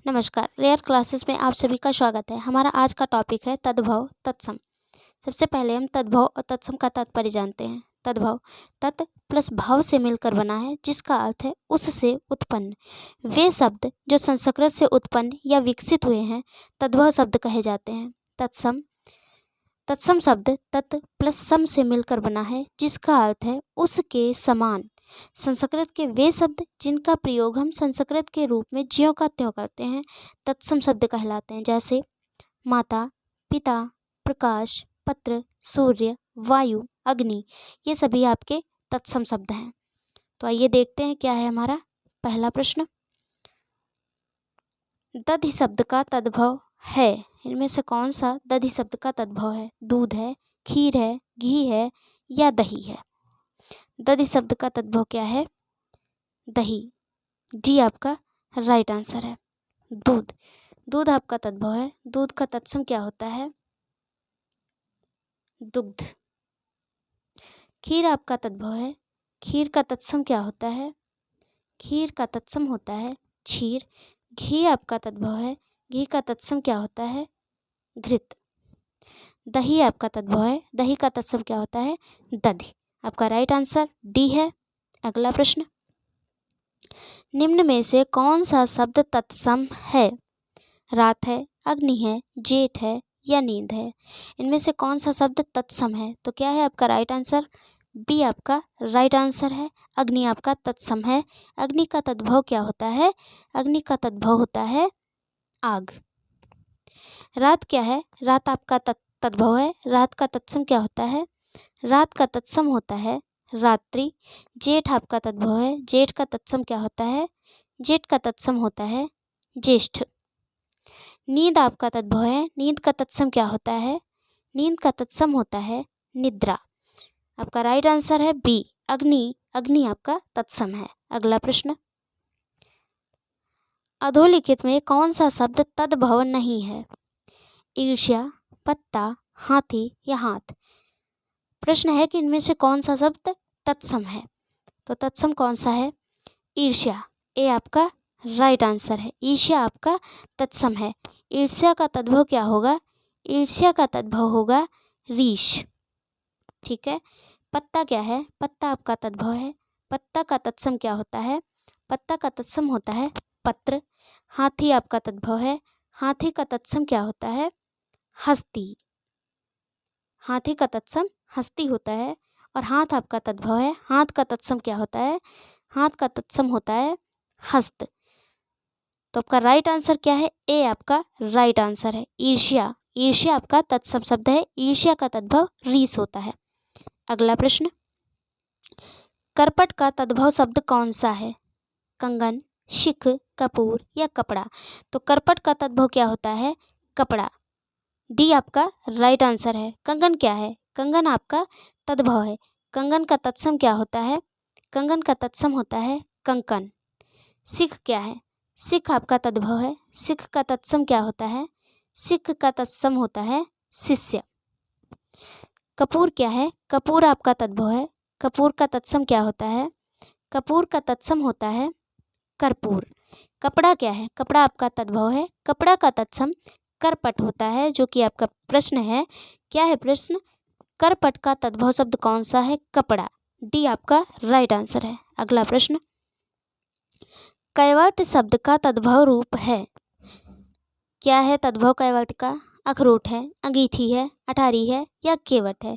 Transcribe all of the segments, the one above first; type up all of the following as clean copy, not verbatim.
नमस्कार। Rare classes में आप सभी का स्वागत है। हमारा आज का टॉपिक है तद्भव तत्सम। सबसे पहले हम तद्भव और तत्सम का तात्पर्य जानते हैं। तद्भव तत् प्लस भाव से मिलकर बना है, जिसका अर्थ है उससे उत्पन्न। वे शब्द जो संस्कृत से उत्पन्न या विकसित हुए हैं तद्भव शब्द कहे जाते हैं। तत्सम तत्सम शब्द तत् प्लस सम से मिलकर बना है, जिसका अर्थ है उसके समान। संस्कृत के वे शब्द जिनका प्रयोग हम संस्कृत के रूप में ज्यों का त्यों करते हैं तत्सम शब्द कहलाते हैं, जैसे माता, पिता, प्रकाश, पत्र, सूर्य, वायु, अग्नि। ये सभी आपके तत्सम शब्द हैं। तो आइए देखते हैं क्या है हमारा पहला प्रश्न। दधि शब्द का तद्भव है, इनमें से कौन सा दधि शब्द का तद्भव है? दूध है, खीर है, घी है या दही है? दधि शब्द का तद्भव क्या है? दही। डी आपका राइट आंसर है। दूध दूध आपका तद्भव है। दूध का तत्सम क्या होता है? दुग्ध। खीर आपका तद्भव है। खीर का तत्सम क्या होता है? खीर का तत्सम होता है क्षीर। घी आपका तद्भव है। घी का तत्सम क्या होता है? घृत। दही आपका तद्भव है। दही का तत्सम क्या होता है? दधि। आपका राइट आंसर डी है। अगला प्रश्न, निम्न में से कौन सा शब्द तत्सम है? रात है, अग्नि है, जेठ है या नींद है? इनमें से कौन सा शब्द तत्सम है? तो क्या है आपका राइट आंसर? बी आपका राइट आंसर है। अग्नि आपका तत्सम है। अग्नि का तद्भव क्या होता है? अग्नि का तद्भव होता है आग। रात क्या है? रात आपका तद्भव है। रात का तत्सम क्या होता है? रात का तत्सम होता है रात्रि। जेठ आपका तद्भव है। जेठ का तत्सम क्या होता है? जेठ का तत्सम होता है ज्येष्ठ। नींद आपका तद्भव है। नींद का तत्सम क्या होता है? नींद का तत्सम होता है निद्रा। आपका राइट आंसर है बी अग्नि। अग्नि आपका तत्सम है। अगला प्रश्न, अधोलिखित में कौन सा शब्द तद्भव नहीं है? ईर्ष्या, पत्ता, हाथी या हाथ? प्रश्न है कि इनमें से कौन सा शब्द तत्सम है? तो तत्सम कौन सा है? ईर्ष्या। ए आपका राइट आंसर है। ईर्ष्या आपका तत्सम है। ईर्ष्या का तद्भव क्या होगा? ईर्ष्या का तद्भव होगा रीश। ठीक है। पत्ता क्या है? पत्ता आपका तद्भव है। पत्ता का तत्सम क्या होता है? पत्ता का तत्सम होता है पत्र। हाथी आपका तद्भव है। हाथी का तत्सम क्या होता है? हस्ती। हाथी का तत्सम हस्ती होता है। और हाथ आपका तद्भव है। हाथ का तत्सम क्या होता है? हाथ का तत्सम होता है हस्त। तो आपका राइट आंसर क्या है? ए आपका राइट आंसर है। ईर्ष्या। ईर्ष्या आपका तत्सम शब्द है। ईर्ष्या का तद्भव रीस होता है। अगला प्रश्न, करपट का तद्भव शब्द कौन सा है? कंगन, शिख, कपूर या कपड़ा? तो करपट का तद्भव क्या होता है? कपड़ा। डी आपका राइट आंसर है। कंगन क्या है? कंगन आपका तद्भव है। कंगन का तत्सम क्या होता है? कंगन का तत्सम होता है कंकन। सिख क्या है? सिख आपका तद्भव है। सिख का तत्सम क्या होता है? सिख का तत्सम होता है शिष्य। कपूर क्या है? कपूर आपका तद्भव है। कपूर का तत्सम क्या होता है? कपूर का तत्सम होता है कर्पूर। कपड़ा क्या है? कपड़ा आपका तद्भव है। कपड़ा का तत्सम करपट होता है, जो कि आपका प्रश्न है। क्या है प्रश्न? करपट का तद्भव शब्द कौन सा है? कपड़ा। डी आपका राइट आंसर है। अगला प्रश्न, कैवर्त शब्द का तद्भव रूप है। क्या है तद्भव कैवर्त का? अखरोट है, अंगीठी है, अटारी है या केवट है?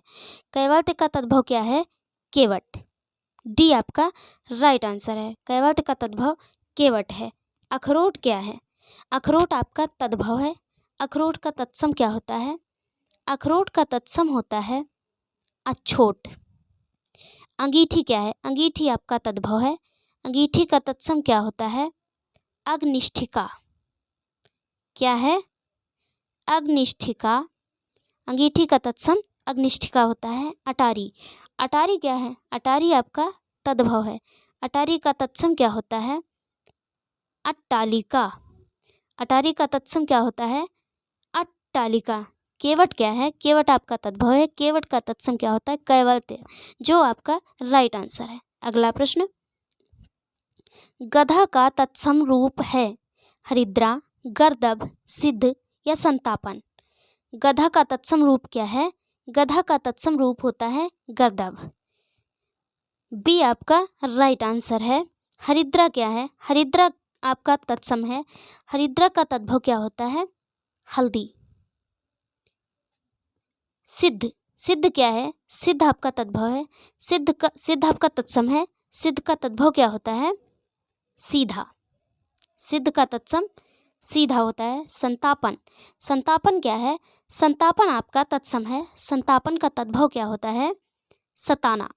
कैवर्त का तद्भव क्या है? केवट। डी आपका राइट आंसर है। कैवर्त का तद्भव केवट है। अखरोट क्या है? अखरोट आपका तद्भव है। अखरोट का तत्सम क्या होता है? अखरोट का तत्सम होता है अछोट। अंगीठी क्या है? अंगीठी आपका तद्भव है। अंगीठी का तत्सम क्या होता है? अग्निष्ठिका। क्या है? अग्निष्ठिका। अंगीठी का तत्सम अग्निष्ठिका होता है। अटारी। अटारी क्या है? अटारी आपका तद्भव है। अटारी का तत्सम क्या होता है? अट्टालिका। अटारी का तत्सम क्या होता है? अट्टालिका। केवट क्या है? केवट आपका तद्भव है। केवट का तत्सम क्या होता है? कैवर्त, जो आपका राइट आंसर है। अगला प्रश्न, गधा का तत्सम रूप है। हरिद्रा, गर्दभ, सिद्ध या संतापन। गधा का तत्सम रूप क्या है? गधा का तत्सम रूप होता है गर्दभ। बी आपका राइट आंसर है। हरिद्रा क्या है? हरिद्रा आपका तत्सम है। हरिद्रा का तद्भव क्या होता है? हल्दी। सिद्ध, सिद्ध क्या है? सिद्ध आपका तद्भव है। सिद्ध आपका तत्सम है। सिद्ध का तद्भव क्या होता है? सीधा। सिद्ध का तत्सम सीधा होता है। संतापन, संतापन क्या है? संतापन आपका तत्सम है। संतापन का तद्भव क्या होता है? सताना।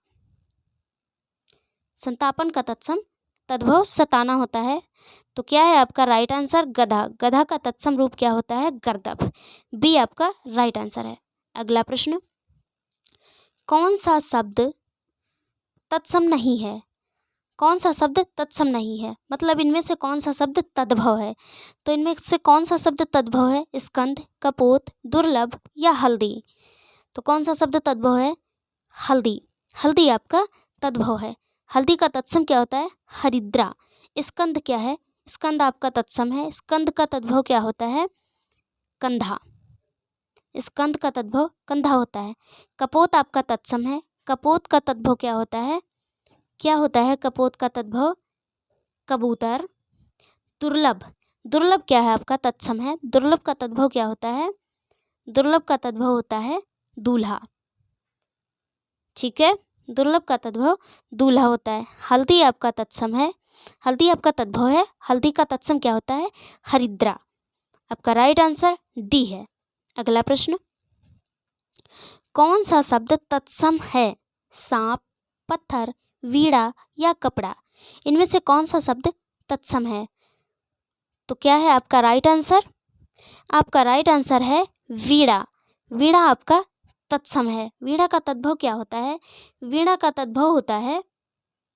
संतापन का तद्भव सताना होता है। तो क्या है आपका राइट आंसर? गधा। गधा का तत्सम रूप क्या होता है? गर्दभ। बी आपका राइट आंसर है। अगला प्रश्न, कौन सा शब्द तत्सम नहीं है? कौन सा शब्द तत्सम नहीं है, मतलब इनमें से कौन सा शब्द तद्भव है? तो इनमें से कौन सा शब्द तद्भव है? स्कंद, कपोत, दुर्लभ या हल्दी। तो कौन सा शब्द तद्भव है? हल्दी। हल्दी आपका तद्भव है। हल्दी का तत्सम क्या होता है? हरिद्रा। स्कंद क्या है? स्कंद आपका तत्सम है। स्कंद का तद्भव क्या होता है? कंधा। स्कंद का तद्भव कंधा होता है। कपोत आपका तत्सम है। कपोत का तद्भव क्या होता है? क्या होता है कपोत का तद्भव? कबूतर। दुर्लभ, दुर्लभ क्या है आपका तत्सम है। दुर्लभ का तद्भव क्या होता है? दुर्लभ का तद्भव होता है दूल्हा। ठीक है, दुर्लभ का तद्भव दूल्हा होता है। हल्दी आपका तत्सम है। हल्दी आपका तद्भव है। हल्दी का तत्सम क्या होता है? हरिद्रा। आपका राइट आंसर डी है। अगला प्रश्न, कौन सा शब्द तत्सम है? सांप, पत्थर, वीणा या कपड़ा। इनमें से कौन सा शब्द तत्सम है? तो क्या है आपका राइट आंसर? आपका राइट आंसर है वीणा। वीणा आपका तत्सम है। वीणा का तद्भव क्या होता है? वीणा का तद्भव होता है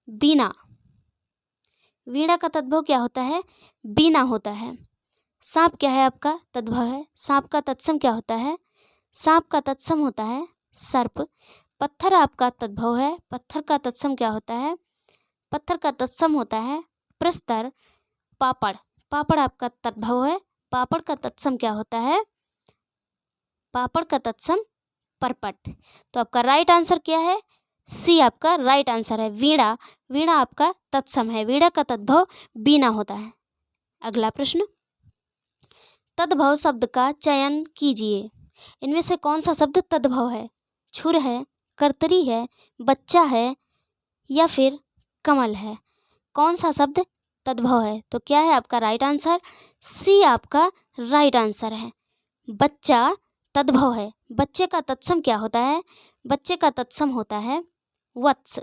बीना। वीणा का तद्भव क्या होता है? बीना होता है। सांप क्या है आपका तद्भव है? सांप का तत्सम क्या होता है? सांप का तत्सम होता है सर्प। पत्थर आपका तद्भव है। पत्थर का तत्सम क्या होता है? पत्थर का तत्सम होता है प्रस्तर। पापड़, पापड़ आपका तद्भव है। पापड़ का तत्सम क्या होता है? पापड़ का तत्सम परपट। तो आपका राइट आंसर क्या है? सी आपका राइट आंसर है वीणा। वीणा आपका तत्सम है। वीणा का तद्भव बीना होता है। अगला प्रश्न, तद्भव शब्द का चयन कीजिए। इनमें से कौन सा शब्द तद्भव है? छुर है, कर्तरी है, बच्चा है या फिर कमल है। कौन सा शब्द तद्भव है? तो क्या है आपका राइट आंसर? सी आपका राइट आंसर है। बच्चा तद्भव है। बच्चे का तत्सम क्या होता है? बच्चे का तत्सम होता है वत्स।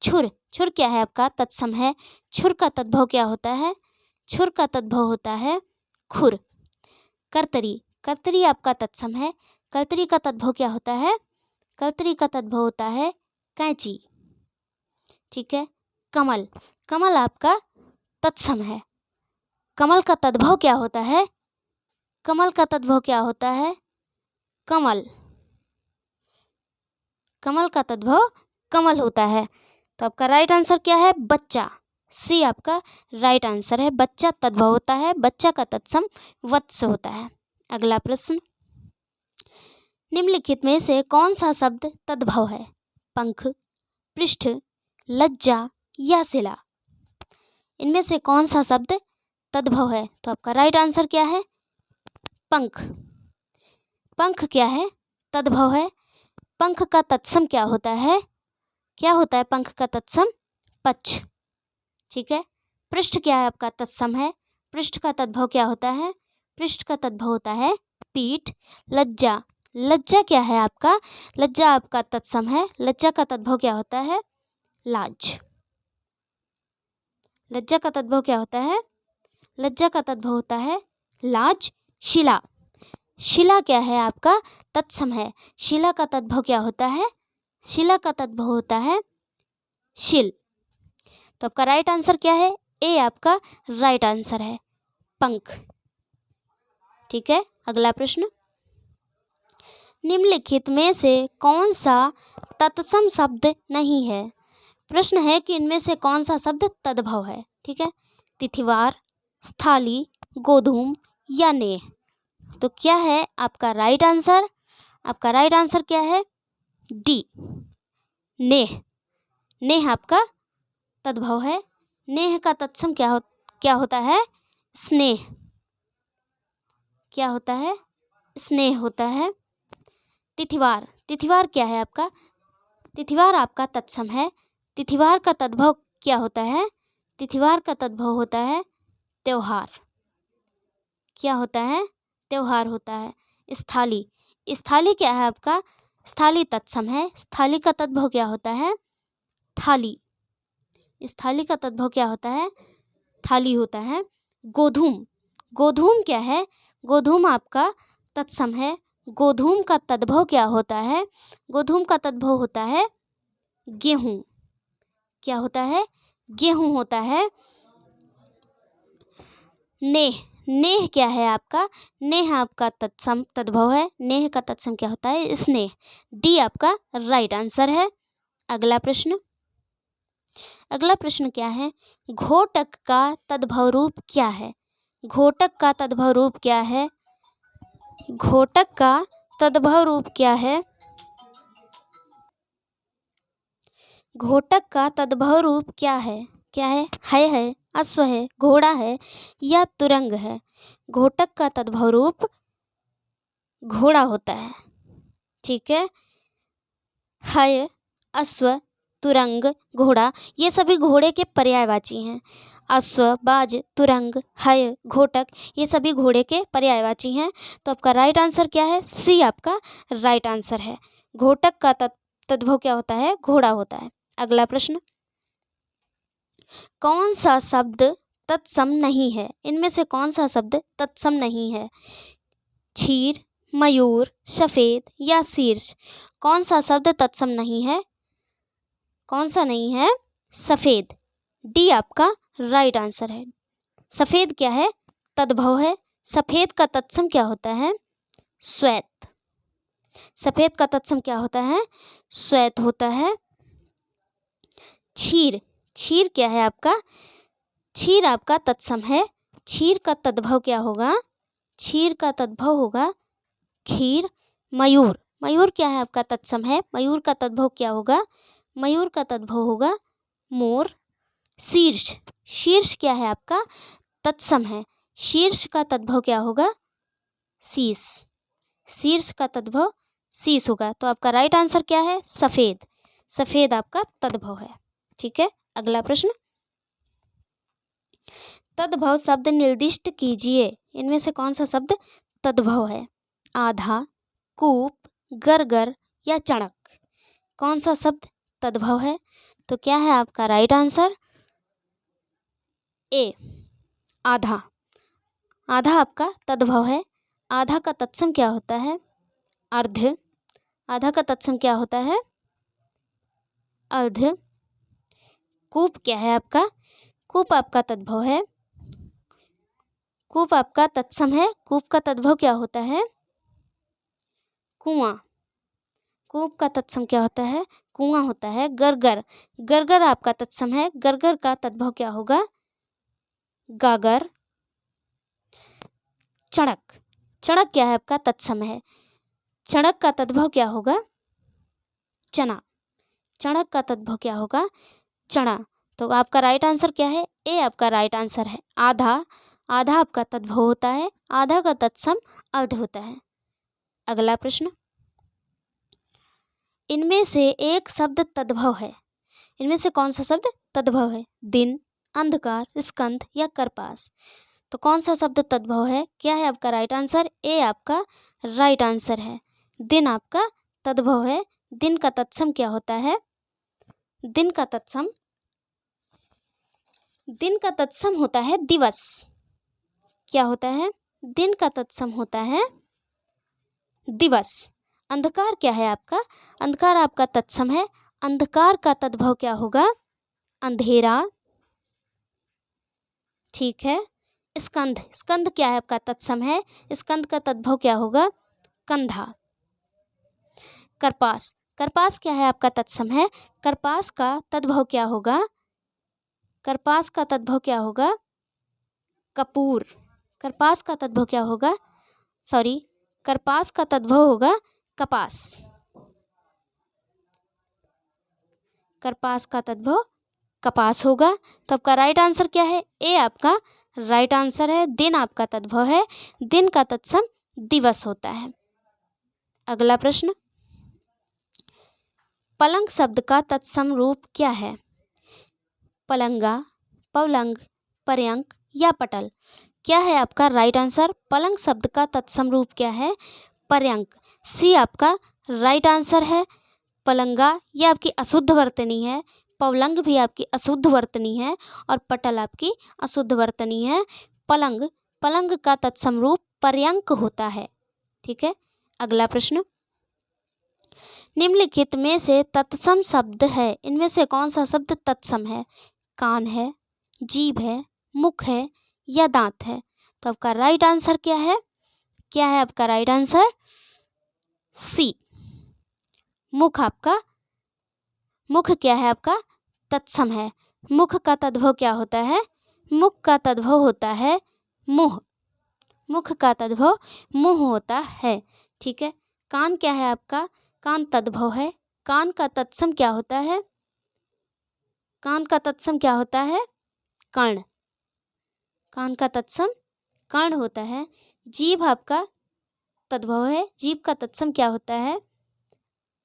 छुर, छुर क्या है आपका तत्सम है। छुर का तद्भव क्या होता है? छुर का तद्भव होता है खुर। कर्तरी, कर्तरी आपका तत्सम है। कर्तरी का तद्भव क्या होता है? कर्तरी का तद्भव होता है कैंची। ठीक है, कमल, कमल आपका तत्सम है। कमल का तद्भव क्या होता है? कमल का तद्भव क्या होता है? कमल। कमल का तद्भव कमल होता है। तो आपका राइट आंसर क्या है? बच्चा। सी आपका राइट आंसर है। बच्चा तद्भव होता है। बच्चा का तत्सम वत्स होता है। अगला प्रश्न, निम्नलिखित में से कौन सा शब्द तद्भव है? पंख, पृष्ठ, लज्जा या शिला। इनमें से कौन सा शब्द तद्भव है? तो आपका राइट आंसर क्या है? पंख। पंख क्या है? तद्भव है। पंख का तत्सम क्या होता है? क्या होता है पंख का तत्सम? पक्ष। ठीक है, पृष्ठ क्या है आपका तत्सम है। पृष्ठ का तद्भव क्या होता है? पृष्ठ का तद्भव होता है पीठ। लज्जा, लज्जा क्या है आपका? लज्जा आपका तत्सम है। लज्जा का तद्भव क्या होता है? लाज। लज्जा का तद्भव क्या होता है? लज्जा का तद्भव होता है लाज। शिला, शिला क्या है आपका? तत्सम है। शिला का तद्भव क्या होता है? शिला का तद्भव होता है शिल। तो आपका राइट आंसर क्या है? ए आपका राइट आंसर है पंख। ठीक है, अगला प्रश्न, निम्नलिखित में से कौन सा तत्सम शब्द नहीं है? प्रश्न है कि इनमें से कौन सा शब्द तद्भव है। ठीक है, तिथिवार, स्थाली, गोधूम या नेह? तो क्या है आपका राइट आंसर? आपका राइट आंसर क्या है? डी, नेह। नेह आपका तद्भव है। नेह का तत्सम क्या होता है? स्नेह। क्या होता है? स्नेह होता है। तिथिवार, तिथिवार क्या है आपका? तिथिवार आपका तत्सम है। तिथिवार का तद्भव क्या होता है? तिथिवार का तद्भव होता है त्योहार। क्या होता है? त्योहार होता है। स्थाली, स्थाली क्या है आपका? स्थाली तत्सम है। स्थाली का तद्भव क्या होता है? थाली। स्थाली का तद्भव क्या होता है? थाली होता है। गोधूम, गोधूम क्या है? गोधूम आपका तत्सम है। गोधूम का तद्भव क्या होता है? गोधूम का तद्भव होता है गेहूं। क्या होता है? गेहूं होता है। नेह, नेह क्या है आपका? नेह आपका तत्सम तद्भव है। नेह का तत्सम क्या होता है? स्नेह। डी आपका राइट आंसर है। अगला प्रश्न, अगला प्रश्न क्या है? घोटक का तद्भव रूप क्या है? घोटक का तद्भव रूप क्या है? घोटक का तद्भव रूप क्या है? घोटक का तद्भव रूप क्या है? क्या है, अश्व है, घोड़ा है या तुरंग है? घोटक का तद्भव रूप घोड़ा होता है। ठीक है, अश्व, तुरंग, घोड़ा, ये सभी घोड़े के पर्यायवाची हैं। अश्व, बाज, तुरंग, घोटक, ये सभी घोड़े के पर्यायवाची हैं। तो आपका राइट आंसर क्या है? सी आपका राइट आंसर है। घोटक का तद्भव क्या होता है? घोड़ा होता है। अगला प्रश्न, कौन सा शब्द तत्सम नहीं है? इनमें से कौन सा शब्द तत्सम नहीं है? क्षीर, मयूर, सफेद या शीर्ष? कौन सा शब्द तत्सम नहीं है? कौन सा नहीं है? सफेद। डी आपका राइट आंसर है। सफेद क्या है? तद्भव है। सफेद का तत्सम क्या होता है? श्वेत। सफेद का तत्सम क्या होता है? श्वेत होता है। क्षीर, क्षीर क्या है आपका? क्षीर आपका तत्सम है। क्षीर का तद्भव क्या होगा? क्षीर का तद्भव होगा खीर। मयूर, मयूर क्या है आपका? तत्सम है। मयूर का तद्भव क्या होगा? मयूर का तद्भव होगा मोर। शीर्ष, शीर्ष क्या है आपका? तत्सम है। शीर्ष का तद्भव क्या होगा? शीश। शीर्ष का तद्भव शीश होगा। तो आपका राइट आंसर क्या है? सफेद। सफेद आपका तद्भव है। ठीक है, अगला प्रश्न, तद्भव शब्द निर्दिष्ट कीजिए। इनमें से कौन सा शब्द तद्भव है? आधा, कूप, गरगर या चणक? कौन सा शब्द तद्भव है? तो क्या है आपका राइट आंसर? ए, आधा। आधा आपका तद्भव है। आधा का तत्सम क्या होता है? अर्ध। आधा का तत्सम क्या होता है? अर्ध। कूप क्या है आपका? कूप आपका तद्भव है। कूप आपका तत्सम है। कूप का तद्भव क्या होता है? कुआं। कूप का तत्सम क्या होता है? कुआं होता है। गरगर, गरगर आपका तत्सम है। गरगर का तद्भव क्या होगा? गागर। चणक, चणक क्या है आपका? तत्सम है। चणक का तद्भव क्या होगा? चना। चणक का तद्भव क्या होगा? चना। तो आपका राइट आंसर क्या है? ए आपका राइट आंसर है। आधा, आधा आपका तद्भव होता है। आधा का तत्सम अर्ध होता है। अगला प्रश्न, इनमें से एक शब्द तद्भव है। इनमें से कौन सा शब्द तद्भव है? दिन, अंधकार, स्कंध या करपास? तो कौन सा शब्द तद्भव है? क्या है आपका राइट आंसर? ए आपका राइट आंसर है। दिन आपका तद्भव है। दिन का तत्सम क्या होता है? दिन का तत्सम, दिन का तत्सम होता है दिवस। क्या होता है? दिन का तत्सम होता है दिवस। अंधकार क्या है आपका? अंधकार आपका तत्सम है। अंधकार का तद्भव क्या होगा? अंधेरा। ठीक है, स्कंध, स्कंध क्या है आपका? तत्सम है। स्कंध का तद्भव क्या होगा? कंधा। करपास, करपास क्या है आपका? तत्सम है। करपास का तद्भव क्या होगा? करपास का तद्भव क्या होगा? कपूर। करपास का तद्भव क्या होगा? सॉरी, करपास का तद्भव होगा कपास। करपास का तद्भव कपास होगा। तो आपका राइट आंसर क्या है? ए आपका राइट आंसर है। दिन आपका तद्भव है, दिन का तत्सम दिवस होता है। अगला प्रश्न, पलंग शब्द का तत्सम रूप क्या है? पलंगा, पलंग, पर्यंक या पटल? क्या है आपका राइट आंसर? पलंग शब्द का तत्सम रूप क्या है? पर्यंक। सी आपका राइट आंसर है। पलंगा ये आपकी अशुद्ध वर्तनी है, पवलंग भी आपकी अशुद्ध वर्तनी है और पटल आपकी अशुद्ध वर्तनी है। पलंग, पलंग का तत्सम रूप पर्यंक होता है। ठीक है। अगला प्रश्न, निम्नलिखित में से तत्सम शब्द है, इनमें से कौन सा शब्द तत्सम है? कान है, जीभ है, मुख है या दांत है? तो आपका राइट आंसर क्या है? क्या है आपका राइट आंसर? सी, मुख। आपका मुख क्या है? आपका तत्सम है। मुख का तद्भव क्या होता है? मुख का तद्भव होता है मुंह। मुख का तद्भव मुंह होता है। ठीक है। कान क्या है आपका? कान तद्भव है। कान का तत्सम क्या होता है? कान का तत्सम क्या होता है? कर्ण। कान का तत्सम कर्ण होता है। जीभ आपका तद्भव है। जीभ का तत्सम क्या होता है?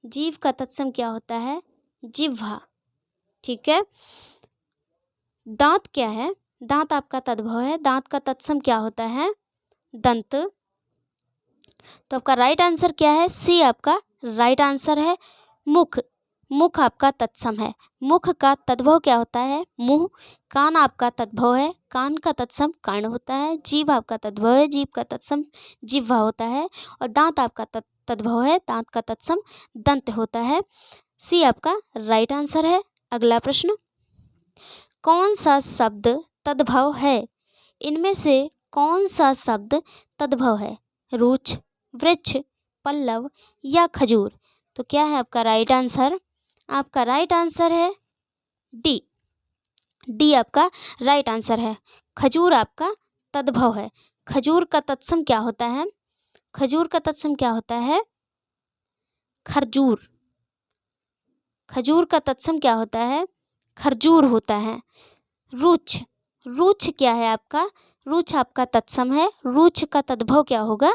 जीभ का तत्सम क्या होता है? जिह्वा। ठीक है। दांत क्या है? दांत आपका तद्भव है। दांत का तत्सम क्या होता है? दंत। तो आपका राइट आंसर क्या है? सी आपका राइट आंसर है। मुख, मुख आपका तत्सम है। मुख का तद्भव क्या होता है? मुंह। कान आपका तद्भव है। कान का तत्सम कर्ण होता है। जीभ आपका तद्भव है। जीभ का तत्सम जिह्वा होता है। और दांत आपका तद्भव है। दांत का तत्सम दंत होता है। सी आपका राइट आंसर है। अगला प्रश्न, कौन सा शब्द तद्भव है? इनमें से कौन सा शब्द तद्भव है? रुच, वृक्ष, पल्लव या खजूर? तो क्या है आपका राइट आंसर? आपका राइट आंसर है डी। डी आपका राइट आंसर है। खजूर आपका तद्भव है। खजूर का तत्सम क्या होता है? खजूर का तत्सम क्या होता है? खरजूर। खजूर का तत्सम क्या होता है? खरजूर होता है। रुच, रुच क्या है आपका? रुच आपका तत्सम है। रुच का तद्भव क्या होगा?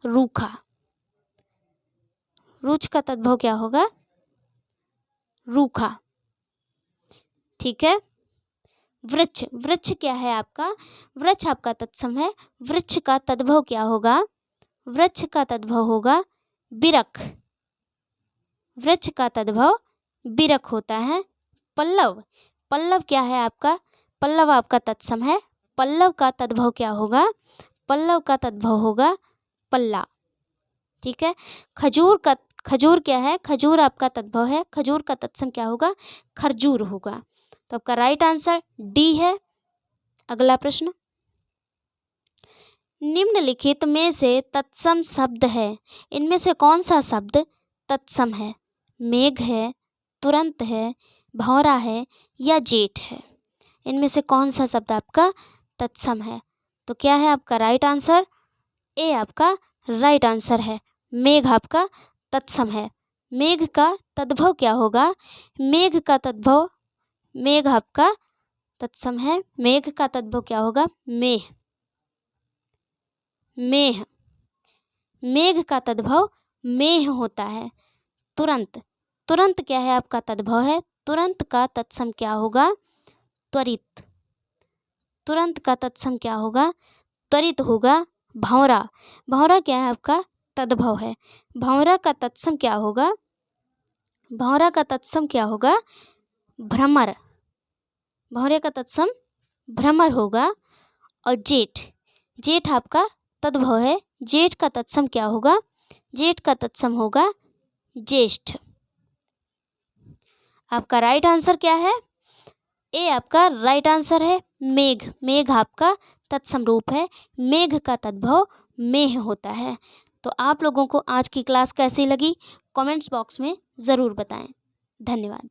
रूखा। रुच का तद्भव क्या होगा? रूखा। ठीक है। वृक्ष, वृक्ष क्या है आपका? वृक्ष आपका तत्सम है। वृक्ष का तद्भव क्या होगा? वृक्ष का तद्भव होगा बिरख। वृक्ष का तद्भव बिरख होता है। पल्लव, पल्लव क्या है आपका? पल्लव आपका तत्सम है। पल्लव का तद्भव क्या होगा? पल्लव का तद्भव होगा पल्ला। ठीक है। खजूर क्या है? खजूर आपका तद्भव है। खजूर का तत्सम क्या होगा? खरजूर होगा। तो आपका राइट आंसर डी है। अगला प्रश्न, निम्नलिखित में से तत्सम शब्द है, इनमें से कौन सा शब्द तत्सम है? मेघ है, तुरंत है, भौरा है या जेठ है? इनमें से कौन सा शब्द आपका तत्सम है? तो क्या है आपका राइट आंसर? ए आपका राइट आंसर है। मेघ आपका तत्सम है। मेघ का तद्भव क्या होगा? मेघ का तद्भव, मेघ आपका तत्सम है। मेघ का तद्भव क्या होगा? मेह। मेह, मेघ का तद्भव मेह होता है। तुरंत, तुरंत क्या है आपका तद्भव है? तुरंत का तत्सम क्या होगा? त्वरित। तुरंत का तत्सम क्या होगा? त्वरित होगा। भौरा, भौरा क्या है आपका तद्भव है। भौरा का तत्सम क्या होगा? भौरा का तत्सम क्या होगा? भ्रमर। भौरे का तत्सम भ्रमर होगा। और जेठ, जेठ आपका तद्भव है। जेठ का तत्सम क्या होगा? जेठ का तत्सम होगा ज्येष्ठ। आपका राइट आंसर क्या है? ए आपका राइट आंसर है मेघ। मेघ आपका तत्सम रूप है। मेघ का तद्भव मेह होता है। तो आप लोगों को आज की क्लास कैसी लगी कमेंट्स बॉक्स में ज़रूर बताएं। धन्यवाद।